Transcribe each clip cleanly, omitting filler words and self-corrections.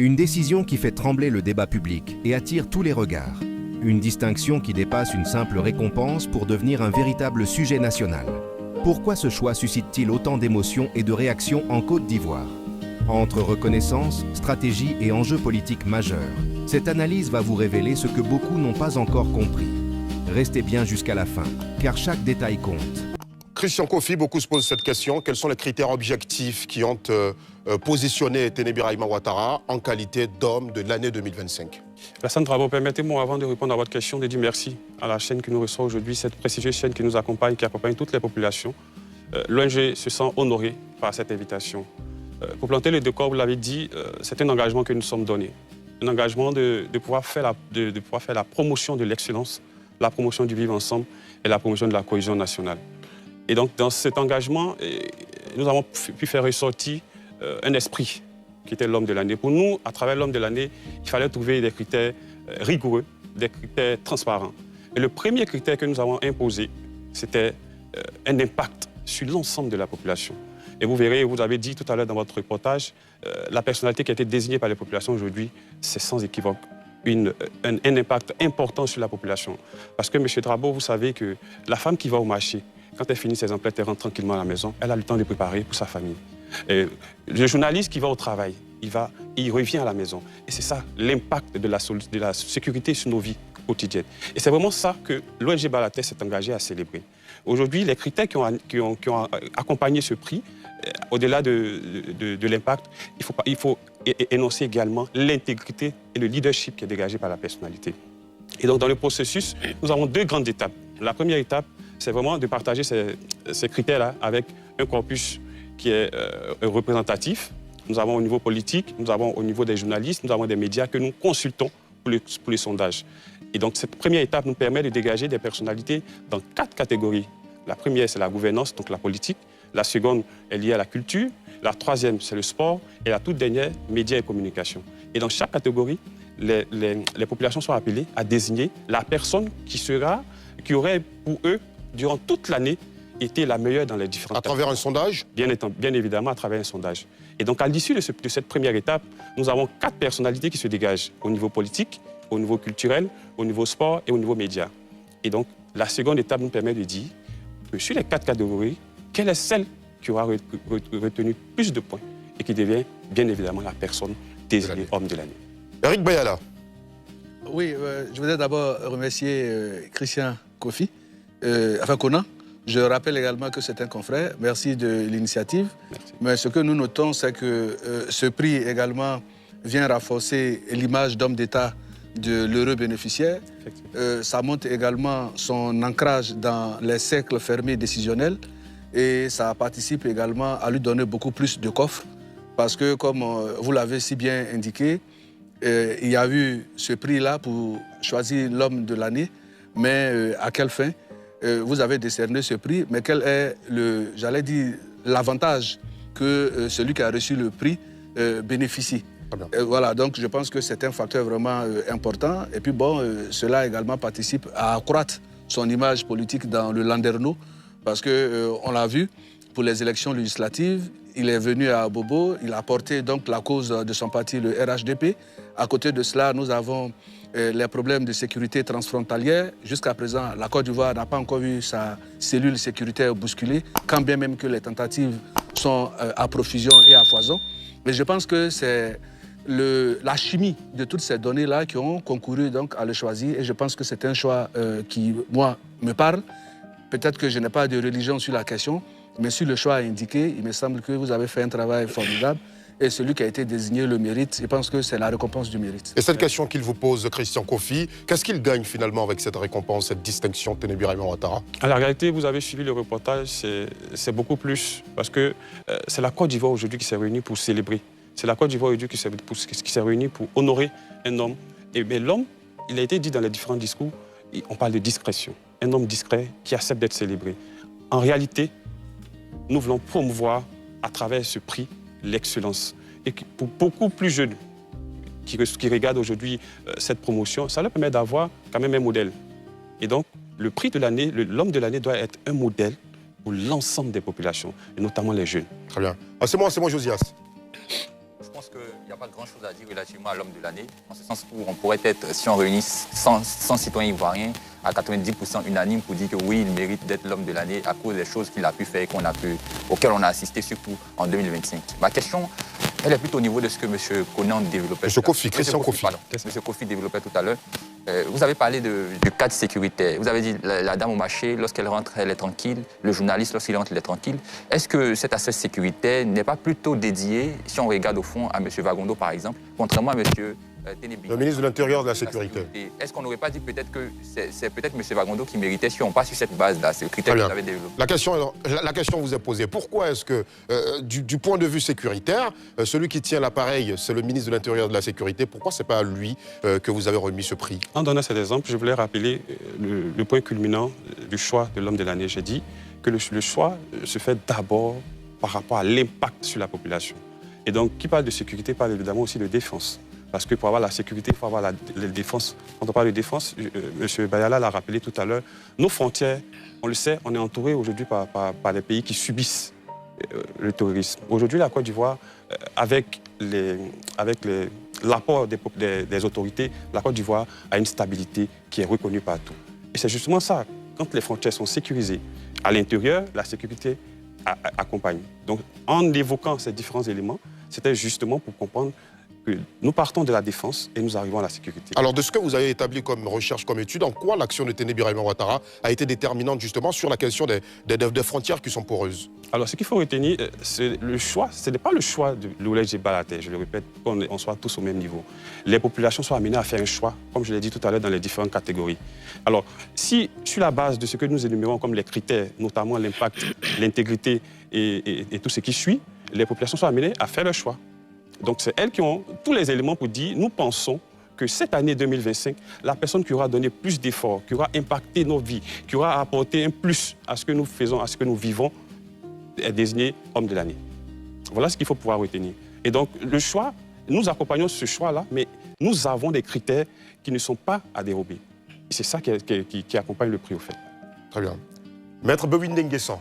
Une décision qui fait trembler le débat public et attire tous les regards. Une distinction qui dépasse une simple récompense pour devenir un véritable sujet national. Pourquoi ce choix suscite-t-il autant d'émotions et de réactions en Côte d'Ivoire? Entre reconnaissance, stratégie et enjeux politiques majeurs, cette analyse va vous révéler ce que beaucoup n'ont pas encore compris. Restez bien jusqu'à la fin, car chaque détail compte. Christian Kofi, beaucoup se posent cette question. Quels sont les critères objectifs qui ont positionné Tené Birahima Ouattara en qualité d'homme de l'année 2025? Alassane Dramé, permettez-moi, avant de répondre à votre question, de dire merci à la chaîne qui nous reçoit aujourd'hui, cette prestigieuse chaîne qui nous accompagne, qui accompagne toutes les populations. L'ONG se sent honorée par cette invitation. Pour planter le décor, vous l'avez dit, c'est un engagement que nous sommes donnés. Un engagement de pouvoir faire la promotion de l'excellence, la promotion du vivre ensemble et la promotion de la cohésion nationale. Et donc, dans cet engagement, nous avons pu faire ressortir un esprit qui était l'homme de l'année. Pour nous, à travers l'homme de l'année, il fallait trouver des critères rigoureux, des critères transparents. Et le premier critère que nous avons imposé, c'était un impact sur l'ensemble de la population. Et vous verrez, vous avez dit tout à l'heure dans votre reportage, la personnalité qui a été désignée par les populations aujourd'hui, c'est sans équivoque un impact important sur la population. Parce que, M. Drabo, vous savez que la femme qui va au marché, quand elle finit ses emplettes, elle rentre tranquillement à la maison, elle a le temps de préparer pour sa famille. Et le journaliste qui va au travail, il revient à la maison. Et c'est ça l'impact de la sécurité sur nos vies quotidiennes. Et c'est vraiment ça que l'ONG Balater s'est engagé à célébrer. Aujourd'hui, les critères qui ont accompagné ce prix, au-delà de l'impact, il faut énoncer également l'intégrité et le leadership qui est dégagé par la personnalité. Et donc, dans le processus, nous avons deux grandes étapes. La première étape, c'est vraiment de partager ces critères-là avec un corpus qui est représentatif. Nous avons au niveau politique, nous avons au niveau des journalistes, nous avons des médias que nous consultons pour les sondages. Et donc, cette première étape nous permet de dégager des personnalités dans 4 catégories. La première, c'est la gouvernance, donc la politique. La seconde est liée à la culture. La troisième, c'est le sport. Et la toute dernière, médias et communication. Et dans chaque catégorie, les populations sont appelées à désigner la personne qui aurait pour eux, durant toute l'année, été la meilleure dans les différentes... À travers un sondage? Bien évidemment, à travers un sondage. Et donc, à l'issue de cette première étape, nous avons 4 personnalités qui se dégagent au niveau politique, au niveau culturel, au niveau sport et au niveau média. Et donc, la seconde étape nous permet de dire que sur les 4 catégories, quelle est celle qui aura retenu plus de points et qui devient, bien évidemment, la personne désignée homme de l'année. Eric Bayala. Oui, je voudrais d'abord remercier Christian Kofi, Conan. Je rappelle également que c'est un confrère. Merci de l'initiative. Mais ce que nous notons, c'est que ce prix également vient renforcer l'image d'homme d'État de l'heureux bénéficiaire. Ça montre également son ancrage dans les cercles fermés décisionnels et ça participe également à lui donner beaucoup plus de coffre parce que, comme vous l'avez si bien indiqué, il y a eu ce prix-là pour choisir l'homme de l'année, mais à quelle fin? Vous avez décerné ce prix, mais quel est l'avantage que celui qui a reçu le prix bénéficie? Voilà, donc je pense que c'est un facteur vraiment important. Et puis bon, cela également participe à accroître son image politique dans le Landerneau, parce qu'on l'a vu, pour les élections législatives, il est venu à Bobo, il a porté donc la cause de son parti, le RHDP. À côté de cela, nous avons les problèmes de sécurité transfrontalière. Jusqu'à présent, la Côte d'Ivoire n'a pas encore vu sa cellule sécuritaire bousculée, quand bien même que les tentatives sont à profusion et à foison. Mais je pense que c'est la chimie de toutes ces données-là qui ont concouru donc à le choisir. Et je pense que c'est un choix qui, moi, me parle. Peut-être que je n'ai pas de religion sur la question, mais sur le choix indiqué, il me semble que vous avez fait un travail formidable. Et celui qui a été désigné le mérite, je pense que c'est la récompense du mérite. Et cette question qu'il vous pose, Christian Kofi, qu'est-ce qu'il gagne finalement avec cette récompense, cette distinction de Tené Birahima Ouattara? À la réalité, vous avez suivi le reportage, c'est beaucoup plus. Parce que c'est la Côte d'Ivoire aujourd'hui qui s'est réunie pour célébrer. C'est la Côte d'Ivoire aujourd'hui qui s'est réunie pour honorer un homme. Mais l'homme, il a été dit dans les différents discours, on parle de discrétion. Un homme discret qui accepte d'être célébré. En réalité, nous voulons promouvoir à travers ce prix l'excellence. Et pour beaucoup plus jeunes qui regardent aujourd'hui cette promotion, ça leur permet d'avoir quand même un modèle. Et donc, le prix de l'année, l'homme de l'année doit être un modèle pour l'ensemble des populations, et notamment les jeunes. Très bien. Ah, c'est moi, Josias. Je pense qu'il y a pas grand-chose à dire relativement à l'homme de l'année, en ce sens où on pourrait être, si on réunit 100 citoyens ivoiriens, à 90% unanimes pour dire que oui, il mérite d'être l'homme de l'année à cause des choses qu'il a pu faire et auxquelles on a assisté surtout en 2025. Ma question, elle est plutôt au niveau de ce que M. Konan développait. M. Kofi, Christian Kofi. Pardon, M. Kofi développait tout à l'heure. Vous avez parlé du cadre sécuritaire. Vous avez dit la dame au marché, lorsqu'elle rentre, elle est tranquille. Le journaliste, lorsqu'il rentre, il est tranquille. Est-ce que cet aspect sécuritaire n'est pas plutôt dédié, si on regarde au fond, à M. Wagondo, par exemple, contrairement à M. Ténébi, le ministre de l'Intérieur de la Sécurité. Est-ce qu'on n'aurait pas dit peut-être que c'est peut-être M. Wagondo qui méritait, si on passe sur cette base-là, c'est le critère que vous avez développé? La question vous est posée. Pourquoi est-ce que, du point de vue sécuritaire, celui qui tient l'appareil, c'est le ministre de l'Intérieur de la Sécurité, pourquoi ce n'est pas à lui que vous avez remis ce prix? En donnant cet exemple, je voulais rappeler le point culminant du choix de l'homme de l'année. J'ai dit que le choix se fait d'abord par rapport à l'impact sur la population. Et donc, qui parle de sécurité parle évidemment aussi de défense. Parce que pour avoir la sécurité, il faut avoir la défense. Quand on parle de défense, M. Bayala l'a rappelé tout à l'heure, nos frontières, on le sait, on est entouré aujourd'hui par les pays qui subissent le terrorisme. Aujourd'hui, la Côte d'Ivoire, avec l'apport des autorités, la Côte d'Ivoire a une stabilité qui est reconnue partout. Et c'est justement ça, quand les frontières sont sécurisées à l'intérieur, la sécurité accompagne. Donc, en évoquant ces différents éléments, c'était justement pour comprendre que nous partons de la défense et nous arrivons à la sécurité. Alors, de ce que vous avez établi comme recherche, comme étude, en quoi l'action de Téné Birahima Ouattara a été déterminante justement sur la question des frontières qui sont poreuses? Alors, ce qu'il faut retenir, c'est le choix. Ce n'est pas le choix de Loulay Djebalaté, je le répète, qu'on soit tous au même niveau. Les populations sont amenées à faire un choix, comme je l'ai dit tout à l'heure, dans les différentes catégories. Alors, si sur la base de ce que nous énumérons comme les critères, notamment l'impact, l'intégrité et tout ce qui suit, les populations sont amenées à faire leur choix. Donc, c'est elles qui ont tous les éléments pour dire, nous pensons que cette année 2025, la personne qui aura donné plus d'efforts, qui aura impacté nos vies, qui aura apporté un plus à ce que nous faisons, à ce que nous vivons, est désignée homme de l'année. Voilà ce qu'il faut pouvoir retenir. Et donc, le choix, nous accompagnons ce choix-là, mais nous avons des critères qui ne sont pas à dérober. Et c'est ça qui accompagne le prix, au fait. Très bien. Maître Bobine Nguessan.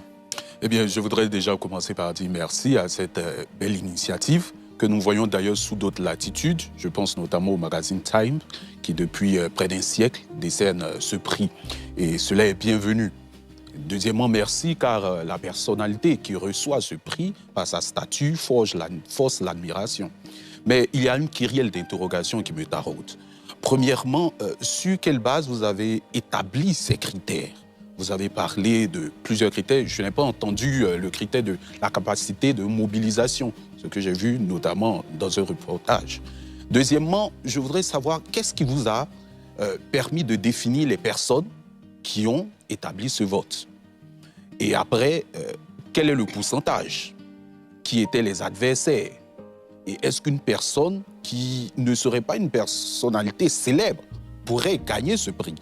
Eh bien, je voudrais déjà commencer par dire merci à cette belle initiative que nous voyons d'ailleurs sous d'autres latitudes. Je pense notamment au magazine Time, qui depuis près d'un siècle décerne ce prix. Et cela est bienvenu. Deuxièmement, merci car la personnalité qui reçoit ce prix, par sa statue, force l'admiration. Mais il y a une kyrielle d'interrogations qui me taraude. Premièrement, sur quelle base vous avez établi ces critères? Vous avez parlé de plusieurs critères. Je n'ai pas entendu le critère de la capacité de mobilisation, ce que j'ai vu notamment dans un reportage. Deuxièmement, je voudrais savoir qu'est-ce qui vous a permis de définir les personnes qui ont établi ce vote. Et après, quel est le pourcentage? Qui étaient les adversaires? Et est-ce qu'une personne qui ne serait pas une personnalité célèbre pourrait gagner ce prix?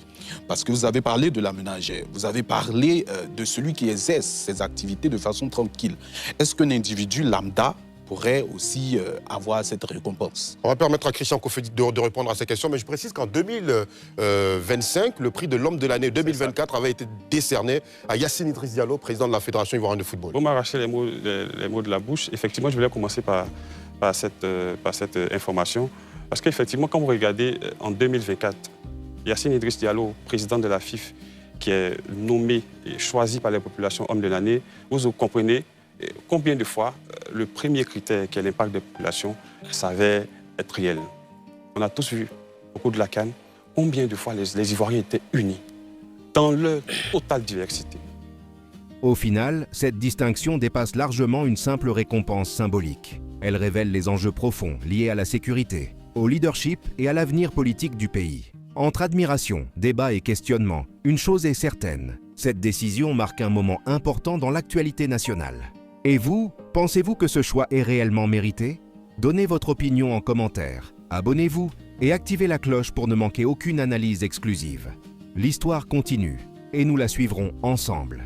Parce que vous avez parlé de la ménagère, vous avez parlé de celui qui exerce ses activités de façon tranquille. Est-ce qu'un individu lambda pourrait aussi avoir cette récompense? On va permettre à Christian Kofi de répondre à ces questions, mais je précise qu'en 2025, le prix de l'homme de l'année 2024 avait été décerné à Yacine Idriss Diallo, président de la Fédération ivoirienne de football. Vous m'arrachez les mots de la bouche. Effectivement, je voulais commencer par cette information, parce qu'effectivement, quand vous regardez en 2024, Yacine Idriss Diallo, président de la FIF, qui est nommé et choisi par les populations homme de l'année, vous comprenez combien de fois le premier critère, qui est l'impact des populations, savait être réel. On a tous vu au cours de la CAN combien de fois les Ivoiriens étaient unis dans leur totale diversité. Au final, cette distinction dépasse largement une simple récompense symbolique. Elle révèle les enjeux profonds liés à la sécurité, au leadership et à l'avenir politique du pays. Entre admiration, débat et questionnement, une chose est certaine, cette décision marque un moment important dans l'actualité nationale. Et vous, pensez-vous que ce choix est réellement mérité? Donnez votre opinion en commentaire, abonnez-vous et activez la cloche pour ne manquer aucune analyse exclusive. L'histoire continue et nous la suivrons ensemble.